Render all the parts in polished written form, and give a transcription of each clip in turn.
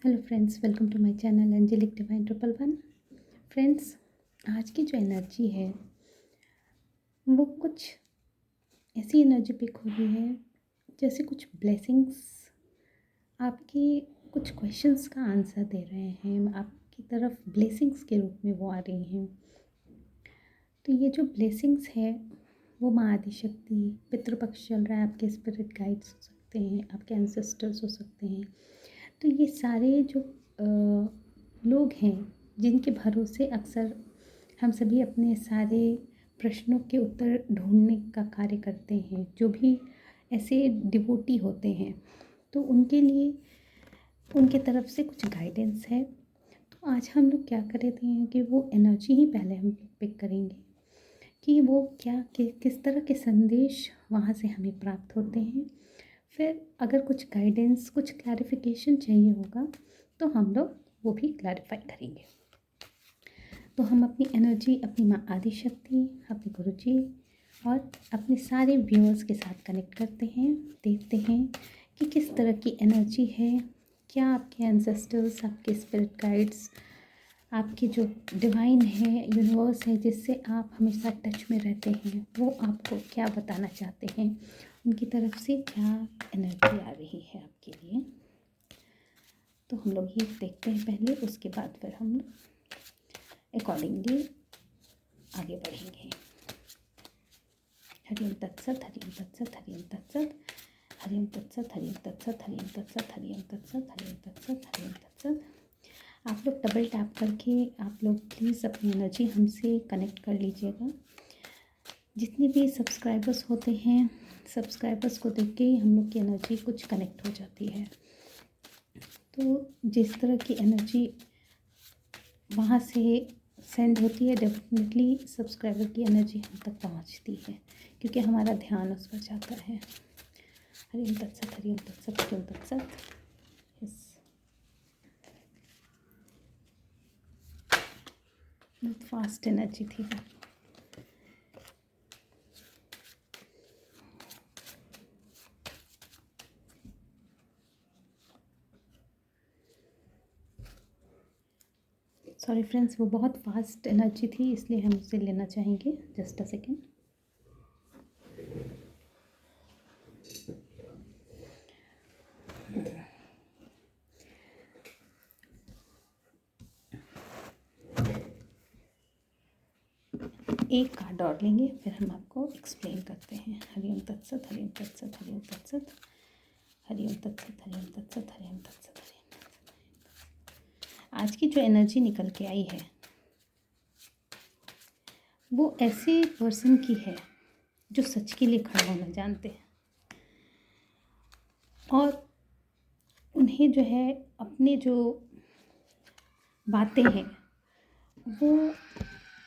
Hello friends, welcome to my channel angelic divine 111। Friends, आज की जो एनर्जी है वो कुछ ऐसी एनर्जी पिक हो रही है जैसे कुछ ब्लेसिंग्स आपके कुछ क्वेश्चंस का आंसर दे रहे हैं, आपकी तरफ ब्लेसिंग्स के रूप में वो आ रही हैं। तो ये जो ब्लेसिंग्स है वो माँ आदिशक्ति, पितृपक्ष चल रहा है, आपके स्पिरिट गाइड्स हो सकते हैं, आपके एंसेस्टर्स हो सकते हैं। तो ये सारे जो लोग हैं जिनके भरोसे अक्सर हम सभी अपने सारे प्रश्नों के उत्तर ढूंढने का कार्य करते हैं, जो भी ऐसे डिवोटी होते हैं, तो उनके लिए उनके तरफ से कुछ गाइडेंस है। तो आज हम लोग क्या कर रहे हैं कि वो एनर्जी ही पहले हम पिक करेंगे कि वो किस तरह के संदेश वहाँ से हमें प्राप्त होते हैं। फिर अगर कुछ गाइडेंस, कुछ क्लैरिफिकेशन चाहिए होगा तो हम लोग वो भी क्लैरिफाई करेंगे। तो हम अपनी एनर्जी अपनी माँ आदिशक्ति, अपने गुरुजी और अपने सारे व्यूअर्स के साथ कनेक्ट करते हैं, देखते हैं कि किस तरह की एनर्जी है, क्या आपके एंसेस्टर्स, आपके स्पिरिट गाइड्स, आपकी जो डिवाइन है, यूनिवर्स है जिससे आप हमेशा टच में रहते हैं, वो आपको क्या बताना चाहते हैं, उनकी तरफ से क्या एनर्जी आ रही है आपके लिए। तो हम लोग ये देखते हैं पहले, उसके बाद फिर हम अकॉर्डिंगली आगे बढ़ेंगे। हरिओम तत्सत, हरिओम तत्सत, हरिओम तत्सत, हरिओम तत्सत, हरिओम तत्सत, हरिओम तत्सत, हरिओम तत्सत, हरिओम तत्सत, हरिओम तत्सत। आप लोग डबल टैप करके आप लोग प्लीज़ अपनी एनर्जी हमसे कनेक्ट कर लीजिएगा। जितने भी सब्सक्राइबर्स होते हैं, सब्सक्राइबर्स को देख के ही हम लोग की एनर्जी कुछ कनेक्ट हो जाती है। तो जिस तरह की एनर्जी वहाँ से सेंड होती है, डेफिनेटली सब्सक्राइबर की एनर्जी हम तक पहुँचती है, क्योंकि हमारा ध्यान उस पर जाता है। हरिओम तत्सत, हरिओम तत्सत, हरिओम तत्सत। बहुत फास्ट एनर्जी थी वो। सॉरी फ्रेंड्स, वो बहुत फास्ट एनर्जी थी, इसलिए हम उसे लेना चाहेंगे। Just a second. एक कार्ड और लेंगे, फिर हम आपको एक्सप्लेन करते हैं। हरिओम तत्सत, हरिओम तत्सत, हरिओम तत्सत, हरिओम तत्सत, हरिओम तत्सत, हरिओम तत्सत, हरिओम तत्सत। आज की जो एनर्जी निकल के आई है वो ऐसे पर्सन की है जो सच के लिए खड़ा होना जानते हैं और उन्हें जो है अपने जो बातें हैं वो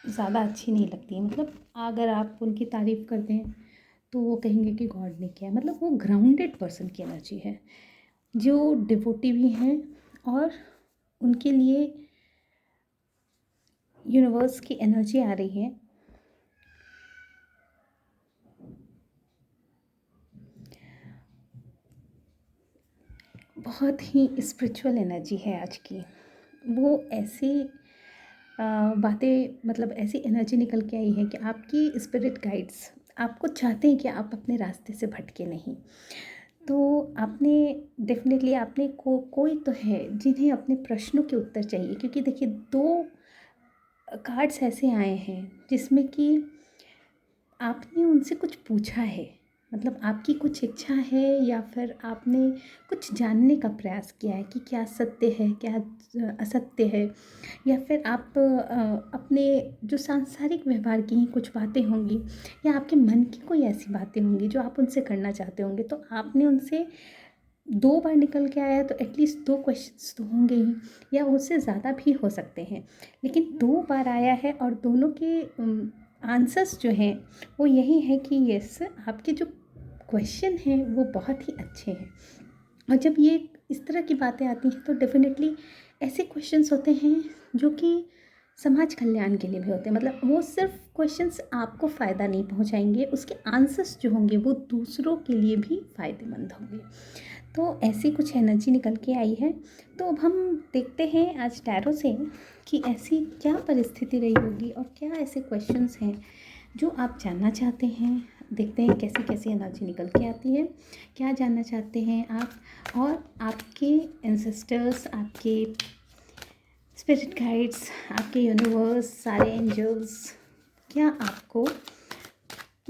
ज़्यादा अच्छी नहीं लगती। मतलब अगर आप उनकी तारीफ़ करते हैं तो वो कहेंगे कि गॉड ने किया। मतलब वो ग्राउंडेड पर्सन की एनर्जी है, जो डिवोटी भी हैं और उनके लिए यूनिवर्स की एनर्जी आ रही है। बहुत ही स्पिरिचुअल एनर्जी है आज की। वो ऐसी बातें, मतलब ऐसी एनर्जी निकल के आई है कि आपकी स्पिरिट गाइड्स आपको चाहते हैं कि आप अपने रास्ते से भटके नहीं। तो आपने डेफिनेटली आपने कोई तो है जिन्हें अपने प्रश्नों के उत्तर चाहिए, क्योंकि देखिए 2 कार्ड्स ऐसे आए हैं जिसमें कि आपने उनसे कुछ पूछा है। मतलब आपकी कुछ इच्छा है या फिर आपने कुछ जानने का प्रयास किया है कि क्या सत्य है, क्या असत्य है, या फिर आप अपने जो सांसारिक व्यवहार की ही कुछ बातें होंगी, या आपके मन की कोई ऐसी बातें होंगी जो आप उनसे करना चाहते होंगे। तो आपने उनसे 2 बार निकल के आया तो एटलीस्ट 2 क्वेश्चंस तो होंगे ही, या उससे ज़्यादा भी हो सकते हैं, लेकिन 2 बार आया है और दोनों के आंसर्स जो हैं वो यही है कि यस, आपके जो क्वेश्चन हैं वो बहुत ही अच्छे हैं। और जब ये इस तरह की बातें आती हैं तो डेफिनेटली ऐसे क्वेश्चंस होते हैं जो कि समाज कल्याण के लिए भी होते हैं। मतलब वो सिर्फ क्वेश्चंस आपको फ़ायदा नहीं पहुंचाएंगे, उसके आंसर्स जो होंगे वो दूसरों के लिए भी फ़ायदेमंद होंगे। तो ऐसी कुछ एनर्जी निकल के आई है। तो अब हम देखते हैं आज टैरो से कि ऐसी क्या परिस्थिति रही होगी और क्या ऐसे क्वेश्चंस हैं जो आप जानना चाहते हैं। देखते हैं कैसी कैसी एनर्जी निकल के आती है, क्या जानना चाहते हैं आप, और आपके एंसेस्टर्स, आपके स्पिरिट गाइड्स, आपके यूनिवर्स, सारे एंजल्स क्या आपको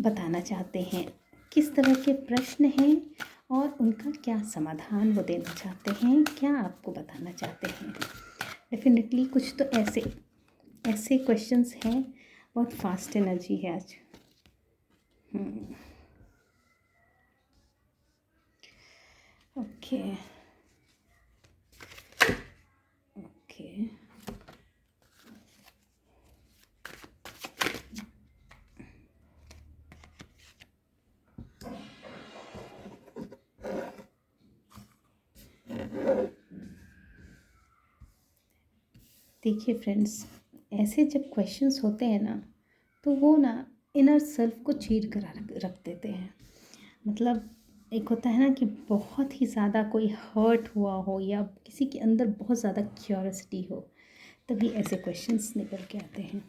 बताना चाहते हैं, किस तरह के प्रश्न हैं और उनका क्या समाधान वो देना चाहते हैं, क्या आपको बताना चाहते हैं। डेफिनेटली कुछ तो ऐसे ऐसे क्वेश्चंस हैं। बहुत फास्ट एनर्जी है आज। ओके ओके देखिए फ्रेंड्स, ऐसे जब क्वेश्चंस होते हैं ना, तो वो ना इनर सेल्फ को चीर कर रख देते हैं। मतलब एक होता है ना कि बहुत ही ज़्यादा कोई हर्ट हुआ हो या किसी के अंदर बहुत ज़्यादा क्यूरियोसिटी हो, तभी ऐसे क्वेश्चंस निकल के आते हैं।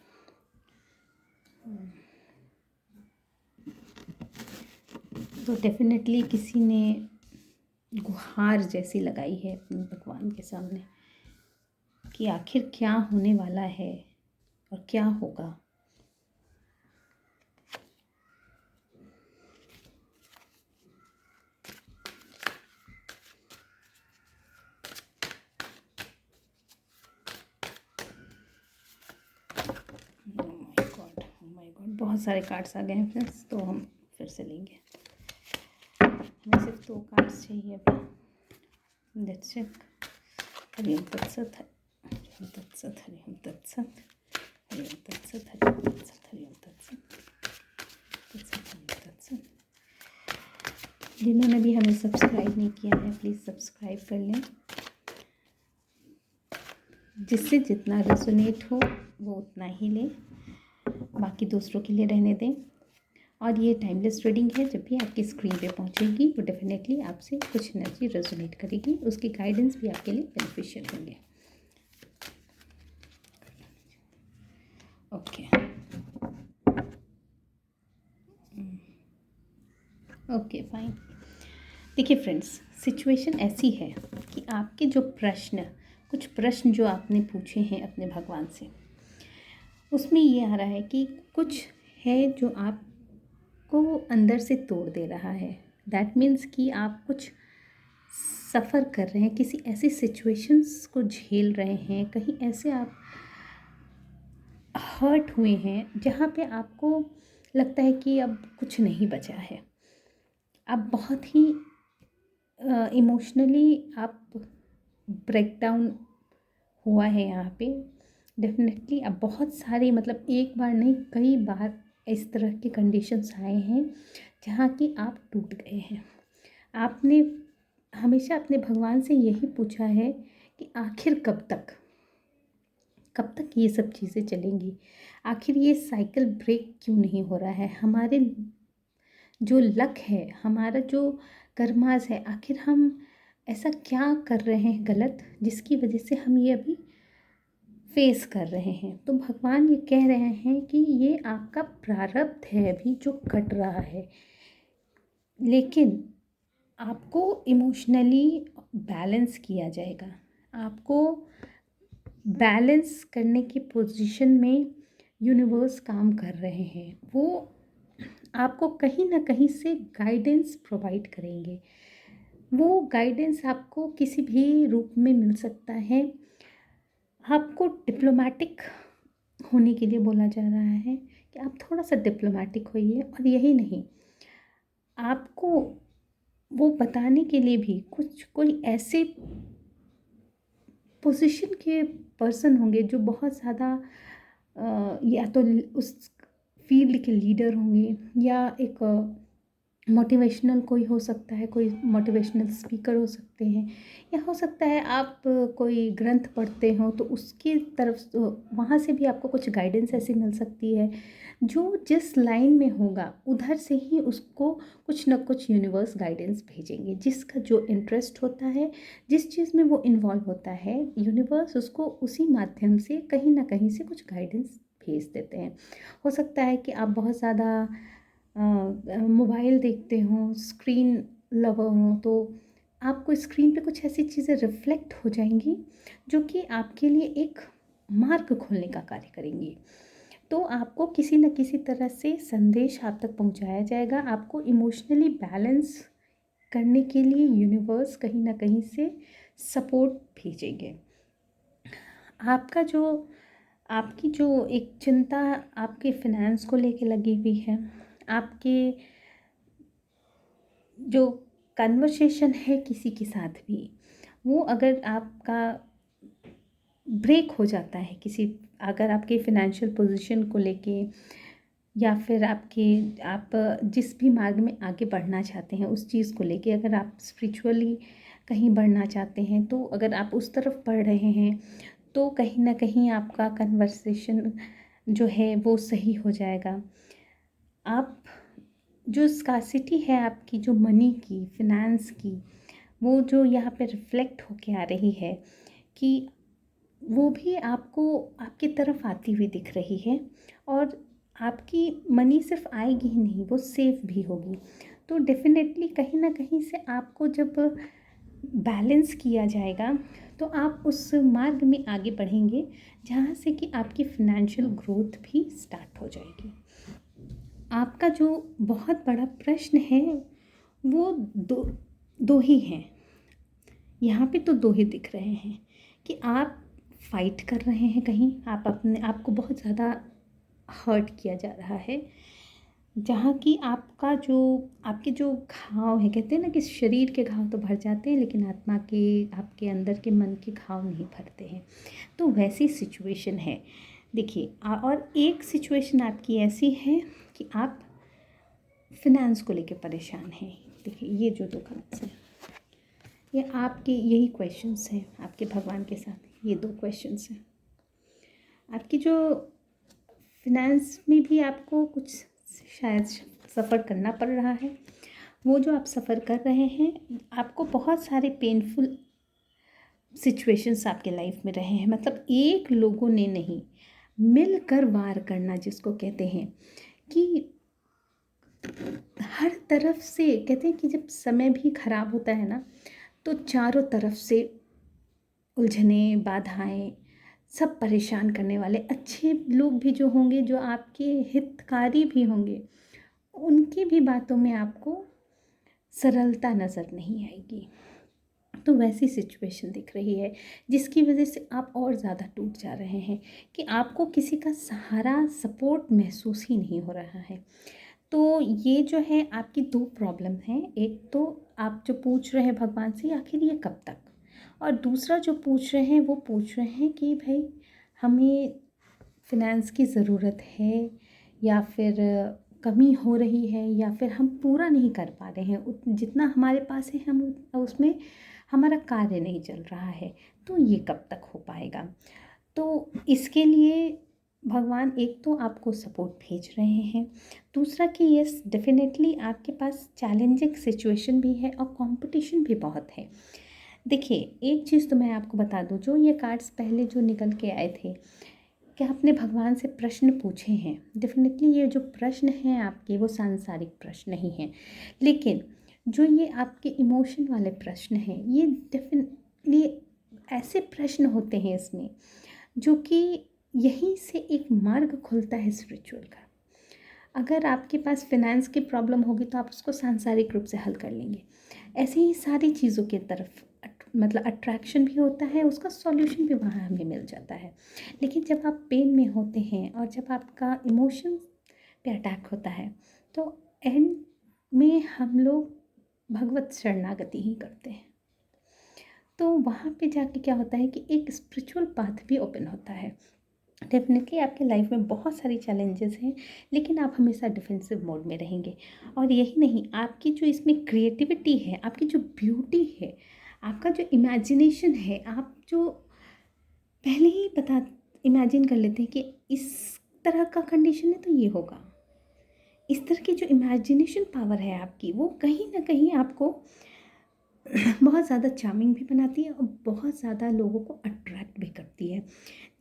तो डेफिनेटली किसी ने गुहार जैसी लगाई है अपने भगवान के सामने कि आखिर क्या होने वाला है और क्या होगा। माय गॉड, बहुत सारे कार्ड्स आ गए हैं फ्रेंड्स, तो हम फिर से लेंगे। हमें सिर्फ 2 कार्ड्स चाहिए अभी। Let's check. हरिओम तत्सत, हरिओम तत्सत, हरिओम तत्सत, हरिओम तत्सत, हरिओम तत्सत, हरिओम तत्सत, तत्सत, हरिओम तत्सत। जिन्होंने भी हमें सब्सक्राइब नहीं किया है, प्लीज़ सब्सक्राइब कर लें, जिससे जितना रेजोनेट हो वो उतना ही लें, बाकी दूसरों के लिए रहने दें। और ये टाइमलेस रीडिंग है, जब भी आपकी स्क्रीन पे पहुंचेगी वो डेफिनेटली आपसे कुछ एनर्जी रेजोनेट करेगी, उसकी गाइडेंस भी आपके लिए बेनिफिशियल होंगे। Okay okay fine. देखिए फ्रेंड्स, सिचुएशन ऐसी है कि आपके जो कुछ प्रश्न जो आपने पूछे हैं अपने भगवान से, उसमें ये आ रहा है कि कुछ है जो आपको अंदर से तोड़ दे रहा है। दैट मीन्स कि आप कुछ सफ़र कर रहे हैं, किसी ऐसी सिचुएशंस को झेल रहे हैं, कहीं ऐसे आप हर्ट हुए हैं जहाँ पे आपको लगता है कि अब कुछ नहीं बचा है। आप बहुत ही इमोशनली आप ब्रेकडाउन हुआ है यहाँ पे। डेफिनेटली अब बहुत सारे, मतलब एक बार नहीं कई बार इस तरह के कंडीशंस आए हैं जहाँ कि आप टूट गए हैं। आपने हमेशा अपने भगवान से यही पूछा है कि आखिर कब तक ये सब चीज़ें चलेंगी, आखिर ये साइकिल ब्रेक क्यों नहीं हो रहा है, हमारे जो लक है, हमारा जो कर्माज है, आखिर हम ऐसा क्या कर रहे हैं गलत जिसकी वजह से हम ये अभी फेस कर रहे हैं। तो भगवान ये कह रहे हैं कि ये आपका प्रारब्ध है अभी जो कट रहा है, लेकिन आपको इमोशनली बैलेंस किया जाएगा। आपको बैलेंस करने की पोजीशन में यूनिवर्स काम कर रहे हैं। वो आपको कहीं ना कहीं से गाइडेंस प्रोवाइड करेंगे। वो गाइडेंस आपको किसी भी रूप में मिल सकता है। आपको डिप्लोमेटिक होने के लिए बोला जा रहा है कि आप थोड़ा सा डिप्लोमेटिक होइए, और यही नहीं, आपको वो बताने के लिए भी कोई ऐसे पोजीशन के पर्सन होंगे जो बहुत ज़्यादा या तो उस फील्ड के लीडर होंगे, या एक मोटिवेशनल कोई हो सकता है, कोई मोटिवेशनल स्पीकर हो सकते हैं, या हो सकता है आप कोई ग्रंथ पढ़ते हो तो उसकी तरफ वहाँ से भी आपको कुछ गाइडेंस ऐसी मिल सकती है जो जिस लाइन में होगा उधर से ही उसको कुछ ना कुछ यूनिवर्स गाइडेंस भेजेंगे। जिसका जो इंटरेस्ट होता है, जिस चीज़ में वो इन्वॉल्व होता है, यूनिवर्स उसको उसी माध्यम से कहीं ना कहीं से कुछ गाइडेंस भेज देते हैं। हो सकता है कि आप बहुत ज़्यादा मोबाइल देखते हो, स्क्रीन लवर हो, तो आपको स्क्रीन पे कुछ ऐसी चीज़ें रिफ्लेक्ट हो जाएंगी जो कि आपके लिए एक मार्ग खोलने का कार्य करेंगी। तो आपको किसी न किसी तरह से संदेश आप तक पहुंचाया जाएगा। आपको इमोशनली बैलेंस करने के लिए यूनिवर्स कहीं ना कहीं से सपोर्ट भेजेंगे। आपका जो आपकी जो एक चिंता आपके फिनेंस को लेके लगी हुई है, आपके जो कन्वर्सेशन है किसी के साथ भी, वो अगर आपका ब्रेक हो जाता है किसी, अगर आपके फिनेंशियल पोजीशन को लेके, या फिर आप जिस भी मार्ग में आगे बढ़ना चाहते हैं उस चीज़ को लेके, अगर आप स्पिरिचुअली कहीं बढ़ना चाहते हैं, तो अगर आप उस तरफ बढ़ रहे हैं तो कहीं ना कहीं आपका कन्वर्सेशन जो है वो सही हो जाएगा। आप जो स्कार्सिटी है आपकी, जो मनी की, फिनेंस की, वो जो यहाँ पे रिफ्लेक्ट होके आ रही है कि वो भी आपको आपकी तरफ आती हुई दिख रही है। और आपकी मनी सिर्फ आएगी ही नहीं, वो सेव भी होगी। तो डेफिनेटली कहीं ना कहीं से आपको जब बैलेंस किया जाएगा तो आप उस मार्ग में आगे बढ़ेंगे जहाँ से कि आपकी फिनेंशियल ग्रोथ भी स्टार्ट हो जाएगी। आपका जो बहुत बड़ा प्रश्न है वो दो दो ही हैं। यहाँ पे तो दो ही दिख रहे हैं कि आप फाइट कर रहे हैं, कहीं आप अपने आप को बहुत ज़्यादा हर्ट किया जा रहा है, जहाँ कि आपका जो आपके जो घाव है, कहते हैं ना कि शरीर के घाव तो भर जाते हैं लेकिन आत्मा के, आपके अंदर के मन के घाव नहीं भरते हैं। तो वैसी सिचुएशन है। देखिए और एक सिचुएशन आपकी ऐसी है कि आप फिनेंस को लेके परेशान हैं। देखिए ये जो दो कार्ड्स हैं, ये आपके यही क्वेश्चंस हैं आपके भगवान के साथ। ये दो क्वेश्चंस हैं आपकी, जो फिनेंस में भी आपको कुछ शायद सफ़र करना पड़ रहा है। वो जो आप सफ़र कर रहे हैं, आपको बहुत सारे पेनफुल सिचुएशंस आपके लाइफ में रहे हैं। मतलब एक लोगों ने नहीं, मिलकर वार करना जिसको कहते हैं, कि हर तरफ से, कहते हैं कि जब समय भी ख़राब होता है ना, तो चारों तरफ से उलझने, बाधाएं, सब परेशान करने वाले अच्छे लोग भी जो होंगे, जो आपके हितकारी भी होंगे, उनकी भी बातों में आपको सरलता नज़र नहीं आएगी। तो वैसी सिचुएशन दिख रही है जिसकी वजह से आप और ज़्यादा टूट जा रहे हैं कि आपको किसी का सहारा, सपोर्ट महसूस ही नहीं हो रहा है। तो ये जो है आपकी दो प्रॉब्लम हैं। एक तो आप जो पूछ रहे हैं भगवान से आखिर ये कब तक, और दूसरा जो पूछ रहे हैं वो पूछ रहे हैं कि भाई हमें फिनेंस की ज़रूरत है, या फिर कमी हो रही है, या फिर हम पूरा नहीं कर पा रहे हैं जितना हमारे पास है, हम उसमें हमारा कार्य नहीं चल रहा है, तो ये कब तक हो पाएगा। तो इसके लिए भगवान एक तो आपको सपोर्ट भेज रहे हैं, दूसरा कि यस डेफिनेटली आपके पास चैलेंजिंग सिचुएशन भी है और कंपटीशन भी बहुत है। देखिए एक चीज़ तो मैं आपको बता दूं, जो ये कार्ड्स पहले जो निकल के आए थे, कि आपने भगवान से प्रश्न पूछे हैं। डेफिनेटली ये जो प्रश्न हैं आपके, वो सांसारिक प्रश्न नहीं हैं, लेकिन जो ये आपके इमोशन वाले प्रश्न हैं, ये डेफिनेटली ऐसे प्रश्न होते हैं इसमें, जो कि यहीं से एक मार्ग खुलता है स्पिरिचुअल का। अगर आपके पास फिनेंस की प्रॉब्लम होगी तो आप उसको सांसारिक रूप से हल कर लेंगे। ऐसे ही सारी चीज़ों की तरफ मतलब अट्रैक्शन भी होता है, उसका सॉल्यूशन भी वहाँ हमें मिल जाता है। लेकिन जब आप पेन में होते हैं और जब आपका इमोशन पे अटैक होता है, तो एंड में हम लोग भगवत शरणागति ही करते हैं। तो वहाँ पे जाके क्या होता है कि एक स्पिरिचुअल पाथ भी ओपन होता है। डेफिनेटली आपके लाइफ में बहुत सारी चैलेंजेस हैं, लेकिन आप हमेशा डिफेंसिव मोड में रहेंगे। और यही नहीं, आपकी जो इसमें क्रिएटिविटी है, आपकी जो ब्यूटी है, आपका जो इमेजिनेशन है, आप जो पहले ही बता इमेजिन कर लेते हैं कि इस तरह का कंडीशन है तो ये होगा। इस तरह की जो इमेजिनेशन पावर है आपकी, वो कहीं ना कहीं आपको बहुत ज़्यादा चार्मिंग भी बनाती है और बहुत ज़्यादा लोगों को अट्रैक्ट भी करती है,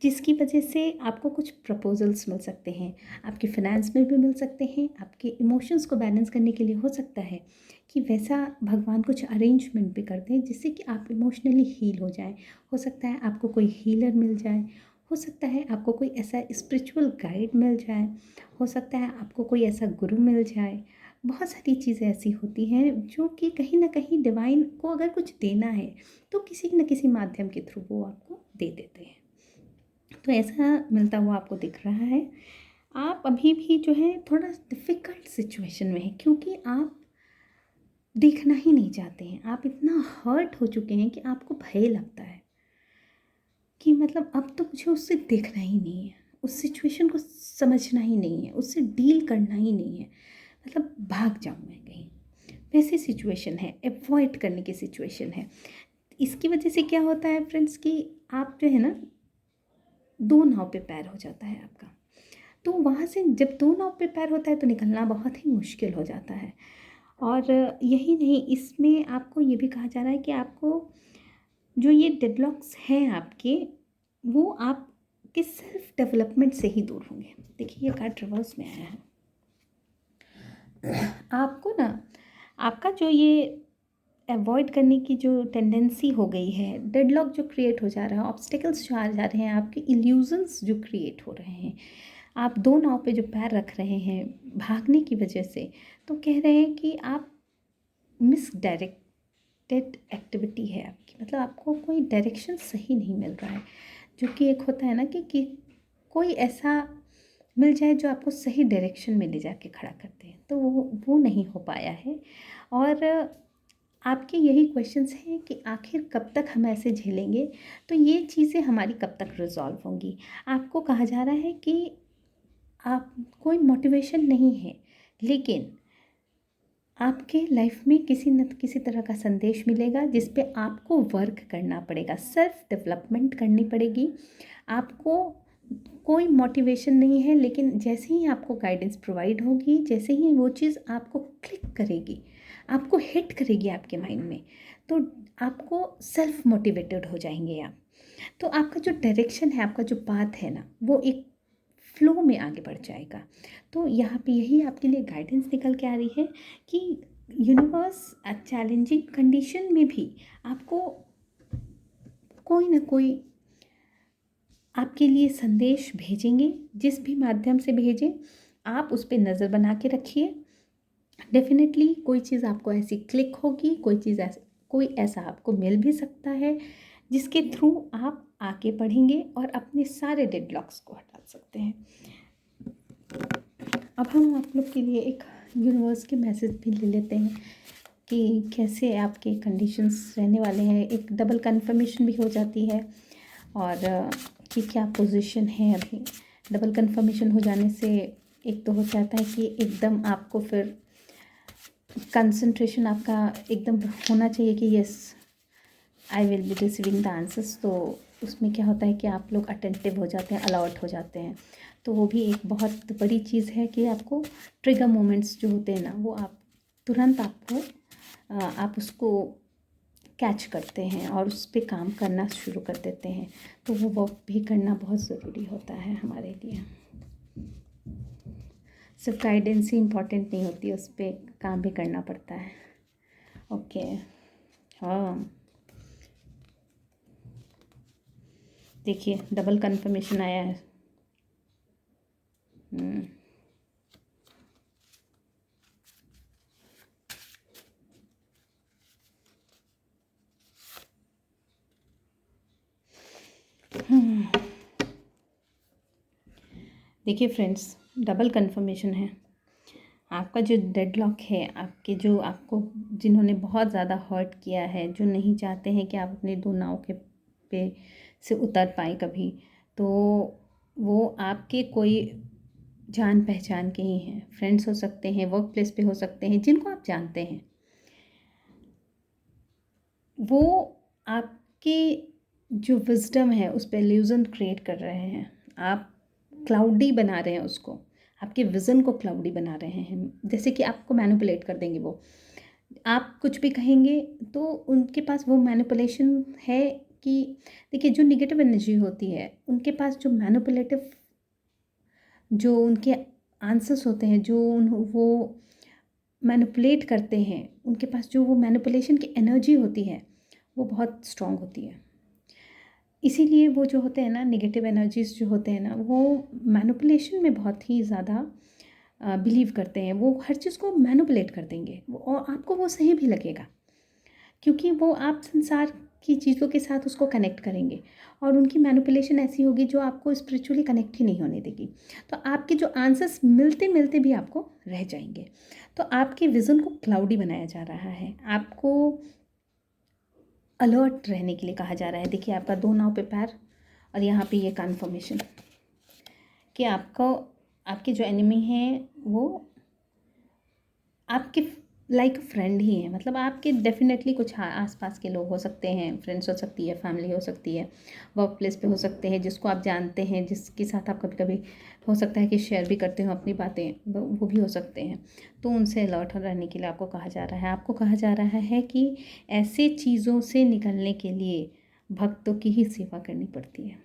जिसकी वजह से आपको कुछ प्रपोजल्स मिल सकते हैं, आपके फाइनेंस में भी मिल सकते हैं, आपके इमोशंस को बैलेंस करने के लिए हो सकता है कि वैसा भगवान कुछ अरेंजमेंट भी करते हैं जिससे कि आप इमोशनली हील हो जाए। हो सकता है आपको कोई हीलर मिल जाए, हो सकता है आपको कोई ऐसा स्पिरिचुअल गाइड मिल जाए, हो सकता है आपको कोई ऐसा गुरु मिल जाए। बहुत सारी चीज़ें ऐसी होती हैं जो कि कहीं ना कहीं डिवाइन को अगर कुछ देना है तो किसी न किसी माध्यम के थ्रू वो आपको दे देते हैं। तो ऐसा मिलता हुआ आपको दिख रहा है। आप अभी भी जो है थोड़ा डिफ़िकल्ट सिचुएशन में हैं, क्योंकि आप देखना ही नहीं चाहते हैं। आप इतना हर्ट हो चुके हैं कि आपको भय लगता है कि मतलब अब तो मुझे उससे देखना ही नहीं है, उस सिचुएशन को समझना ही नहीं है, उससे डील करना ही नहीं है, मतलब भाग जाऊँ मैं कहीं। वैसी सिचुएशन है, अवॉइड करने की सिचुएशन है। इसकी वजह से क्या होता है फ्रेंड्स कि आप जो है ना, दो नाव पे पैर हो जाता है आपका। तो वहाँ से जब दो नाव पे पैर होता है तो निकलना बहुत ही मुश्किल हो जाता है। और यही नहीं, इसमें आपको ये भी कहा जा रहा है कि आपको जो ये डेडलॉक्स हैं आपके, वो आपके सेल्फ डेवलपमेंट से ही दूर होंगे। देखिए ये कार्ड रिवर्स में आया है। आपको ना, आपका जो ये अवॉइड करने की जो टेंडेंसी हो गई है, डेडलॉक जो क्रिएट हो जा रहा है, ऑब्स्टिकल्स जो आ जा रहे हैं, आपके इल्यूजन्स जो क्रिएट हो रहे हैं, आप दो नाव पे जो पैर रख रहे हैं भागने की वजह से, तो कह रहे हैं कि आप मिसडायरेक्टेड एक्टिविटी है आपकी, मतलब आपको कोई डायरेक्शन सही नहीं मिल रहा है। जो कि एक होता है ना कि कोई ऐसा मिल जाए जो आपको सही डायरेक्शन में ले जाके खड़ा करते हैं, तो वो नहीं हो पाया है। और आपके यही क्वेश्चंस हैं कि आखिर कब तक हम ऐसे झेलेंगे, तो ये चीज़ें हमारी कब तक रिजॉल्व होंगी। आपको कहा जा रहा है कि आप कोई मोटिवेशन नहीं है, लेकिन आपके लाइफ में किसी न किसी तरह का संदेश मिलेगा जिस पे आपको वर्क करना पड़ेगा, सेल्फ डेवलपमेंट करनी पड़ेगी आपको। कोई मोटिवेशन नहीं है, लेकिन जैसे ही आपको गाइडेंस प्रोवाइड होगी, जैसे ही वो चीज़ आपको क्लिक करेगी, आपको हिट करेगी आपके माइंड में, तो आपको सेल्फ मोटिवेटेड हो जाएंगे आप। तो आपका जो डायरेक्शन है, आपका जो पाथ है ना, वो एक फ्लो में आगे बढ़ जाएगा। तो यहाँ पे यही आपके लिए गाइडेंस निकल के आ रही है कि यूनिवर्स चैलेंजिंग कंडीशन में भी आपको कोई ना कोई आपके लिए संदेश भेजेंगे। जिस भी माध्यम से भेजें, आप उस पर नज़र बना के रखिए। डेफिनेटली कोई चीज़ आपको ऐसी क्लिक होगी, कोई ऐसा आपको मिल भी सकता है जिसके थ्रू आप आगे बढ़ेंगे और अपने सारे डेडलॉक्स को हटा सकते हैं। अब हम आप लोग के लिए एक यूनिवर्स के मैसेज भी ले लेते हैं कि कैसे आपके कंडीशंस रहने वाले हैं। एक डबल कंफर्मेशन भी हो जाती है, और कि क्या पोजीशन है अभी। डबल कंफर्मेशन हो जाने से एक तो हो जाता है कि एकदम आपको फिर कंसंट्रेशन आपका एकदम होना चाहिए कि yes I will be receiving the answers. तो उसमें क्या होता है कि आप लोग अटेंटिव हो जाते हैं, अलर्ट हो जाते हैं। तो वो भी एक बहुत बड़ी चीज़ है कि आपको ट्रिगर मोमेंट्स जो होते हैं ना, वो आप तुरंत आप उसको कैच करते हैं और उस पर काम करना शुरू कर देते हैं। तो वो वर्क भी करना बहुत ज़रूरी होता है हमारे लिए। सिर्फ गाइडेंस ही इम्पॉर्टेंट नहीं होती, उस पर काम भी करना पड़ता है। ओके, हाँ देखिए डबल कंफर्मेशन आया है। देखिए फ्रेंड्स, डबल कंफर्मेशन है। आपका जो डेडलॉक है, आपके जो आपको जिन्होंने बहुत ज़्यादा हर्ट किया है, जो नहीं चाहते हैं कि आप अपने दो नाव के पे से उतर पाए कभी, तो वो आपके कोई जान पहचान के ही हैं, फ्रेंड्स हो सकते हैं, वर्क प्लेस पे हो सकते हैं, जिनको आप जानते हैं। वो आपके जो विज़डम है उस पे इल्यूज़न क्रिएट कर रहे हैं। आप क्लाउडी बना रहे हैं उसको, आपके विज़न को क्लाउडी बना रहे हैं। जैसे कि आपको मैनिपुलेट कर देंगे वो। आप कुछ भी कहेंगे तो उनके पास वो मैनिपुलेशन है कि देखिए, जो नेगेटिव एनर्जी होती है उनके पास जो मैनिपुलेटिव जो उनके आंसर्स होते हैं, जो वो मैनिपुलेट करते हैं, उनके पास जो वो मैनिपुलेशन की एनर्जी होती है वो बहुत स्ट्रॉन्ग होती है। इसीलिए वो जो होते हैं ना, नेगेटिव एनर्जीज जो होते हैं ना, वो मैनिपुलेशन में बहुत ही ज़्यादा बिलीव करते हैं। वो हर चीज़ को मैनिपुलेट कर देंगे और आपको वो सही भी लगेगा, क्योंकि वो आप संसार की चीज़ों के साथ उसको कनेक्ट करेंगे और उनकी मैनिपुलेशन ऐसी होगी जो आपको स्पिरिचुअली कनेक्ट ही नहीं होने देगी। तो आपके जो आंसर्स मिलते मिलते भी आपको रह जाएंगे। तो आपके विज़न को क्लाउडी बनाया जा रहा है, आपको अलर्ट रहने के लिए कहा जा रहा है। देखिए, आपका 2 नाव पे पैर और यहाँ पे ये कन्फर्मेशन कि आपको आपके जो एनिमी हैं वो आपके लाइक फ्रेंड ही है। मतलब आपके डेफिनेटली कुछ आसपास के लोग हो सकते हैं, फ्रेंड्स हो सकती है, फैमिली हो सकती है, वर्क प्लेस पे हो सकते हैं, जिसको आप जानते हैं, जिसके साथ आप कभी कभी हो सकता है कि शेयर भी करते हो अपनी बातें, वो भी हो सकते हैं। तो उनसे अलर्ट रहने के लिए आपको कहा जा रहा है। आपको कहा जा रहा है कि ऐसे चीज़ों से निकलने के लिए भक्तों की ही सेवा करनी पड़ती है।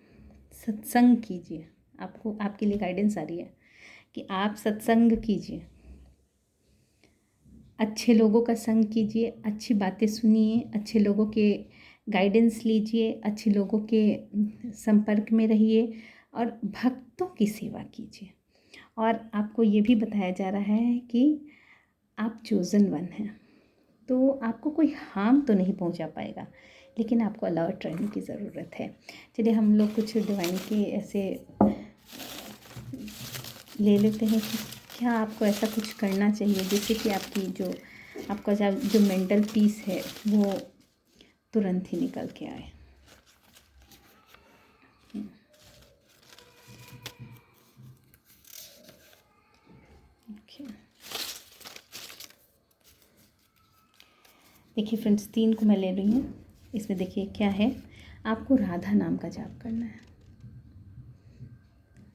सत्संग कीजिए। आपको आपके लिए गाइडेंस आ रही है कि आप सत्संग कीजिए, अच्छे लोगों का संग कीजिए, अच्छी बातें सुनिए, अच्छे लोगों के गाइडेंस लीजिए, अच्छे लोगों के संपर्क में रहिए और भक्तों की सेवा कीजिए। और आपको ये भी बताया जा रहा है कि आप चोज़न वन हैं, तो आपको कोई हार्म तो नहीं पहुंचा पाएगा, लेकिन आपको अलर्ट रहने की ज़रूरत है। चलिए, हम लोग कुछ डिवाइन के ऐसे ले लेते हैं कि क्या आपको ऐसा कुछ करना चाहिए जिससे कि आपकी जो आपका जो मेंटल पीस है वो तुरंत ही निकल के आए। देखिए फ्रेंड्स, 3 को मैं ले रही हूँ। इसमें देखिए क्या है, आपको राधा नाम का जाप करना है।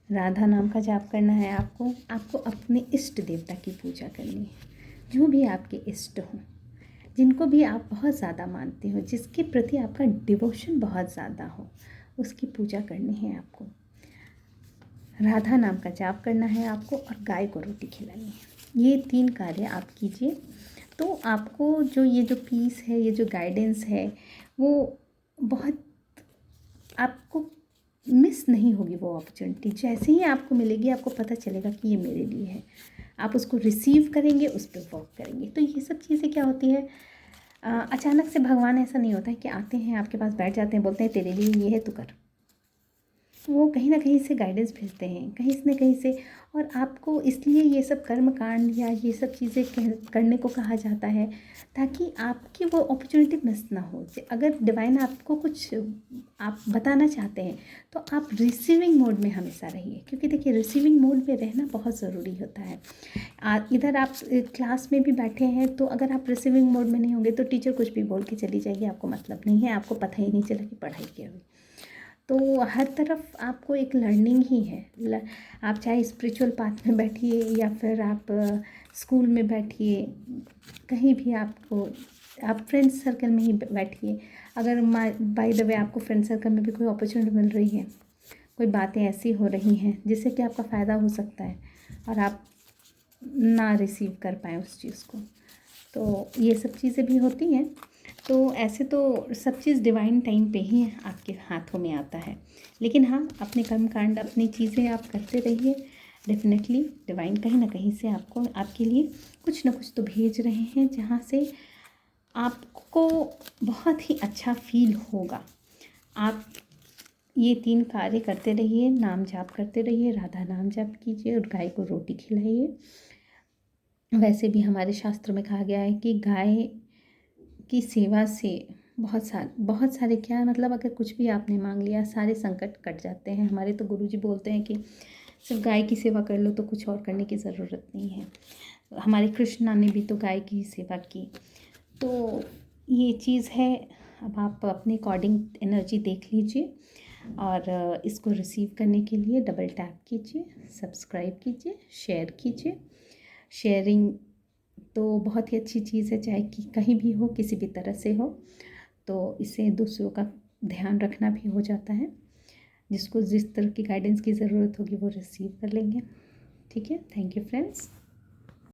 राधा नाम का जाप करना है आपको। आपको अपने इष्ट देवता की पूजा करनी है। जो भी आपके इष्ट हों, जिनको भी आप बहुत ज़्यादा मानते हो, जिसके प्रति आपका डिवोशन बहुत ज़्यादा हो, उसकी पूजा करनी है आपको। राधा नाम का जाप करना है आपको और गाय को रोटी खिलानी है। ये 3 कार्य आप कीजिए तो आपको जो ये जो पीस है, ये जो गाइडेंस है, वो बहुत आपको मिस नहीं होगी। वो अपॉर्चुनिटी जैसे ही आपको मिलेगी, आपको पता चलेगा कि ये मेरे लिए है। आप उसको रिसीव करेंगे, उस पर वर्क करेंगे। तो ये सब चीज़ें क्या होती है, अचानक से भगवान ऐसा नहीं होता है कि आते हैं आपके पास, बैठ जाते हैं, बोलते हैं तेरे लिए ये है, तू कर। वो कहीं ना कहीं से गाइडेंस भेजते हैं, कहीं न कहीं से। और आपको इसलिए ये सब कर्म कांड या ये सब चीज़ें करने को कहा जाता है ताकि आपकी वो अपॉर्चुनिटी मिस ना हो। अगर डिवाइन आपको कुछ आप बताना चाहते हैं तो आप रिसीविंग मोड में हमेशा रहिए, क्योंकि देखिए रिसीविंग मोड में रहना बहुत ज़रूरी होता है। इधर आप क्लास में भी बैठे हैं तो अगर आप रिसीविंग मोड में नहीं होंगे तो टीचर कुछ भी बोल के चली जाएगी, आपको मतलब नहीं है, आपको पता ही नहीं चला कि पढ़ाई क्या हुई। तो हर तरफ आपको एक लर्निंग ही है। आप चाहे स्पिरिचुअल पाथ में बैठिए या फिर आप स्कूल में बैठिए, कहीं भी आपको, आप फ्रेंड्स सर्कल में ही बैठिए। अगर बाय द वे आपको फ्रेंड सर्कल में भी कोई अपॉर्चुनिटी मिल रही है, कोई बातें ऐसी हो रही हैं जिससे कि आपका फ़ायदा हो सकता है और आप ना रिसीव कर पाएँ उस चीज़ को, तो ये सब चीज़ें भी होती हैं। तो ऐसे तो सब चीज़ डिवाइन टाइम पे ही आपके हाथों में आता है, लेकिन हाँ, अपने कर्म कांड, अपनी चीज़ें आप करते रहिए। डेफिनेटली डिवाइन कहीं ना कहीं से आपको, आपके लिए कुछ ना कुछ तो भेज रहे हैं जहाँ से आपको बहुत ही अच्छा फील होगा। आप ये 3 कार्य करते रहिए, नाम जाप करते रहिए, राधा नाम जाप कीजिए और गाय को रोटी खिलाइए। वैसे भी हमारे शास्त्रों में कहा गया है कि गाय की सेवा से बहुत सारे क्या मतलब, अगर कुछ भी आपने मांग लिया सारे संकट कट जाते हैं। हमारे तो गुरुजी बोलते हैं कि सिर्फ गाय की सेवा कर लो तो कुछ और करने की ज़रूरत नहीं है। हमारे कृष्णा ने भी तो गाय की ही सेवा की। तो ये चीज़ है। अब आप अपने अकॉर्डिंग एनर्जी देख लीजिए और इसको रिसीव करने के लिए डबल टैप कीजिए, सब्सक्राइब कीजिए, शेयर कीजिए। शेयरिंग तो बहुत ही अच्छी चीज़ है, चाहे कि कहीं भी हो, किसी भी तरह से हो, तो इससे दूसरों का ध्यान रखना भी हो जाता है। जिसको जिस तरह की गाइडेंस की ज़रूरत होगी वो रिसीव कर लेंगे। ठीक है, थैंक यू फ्रेंड्स।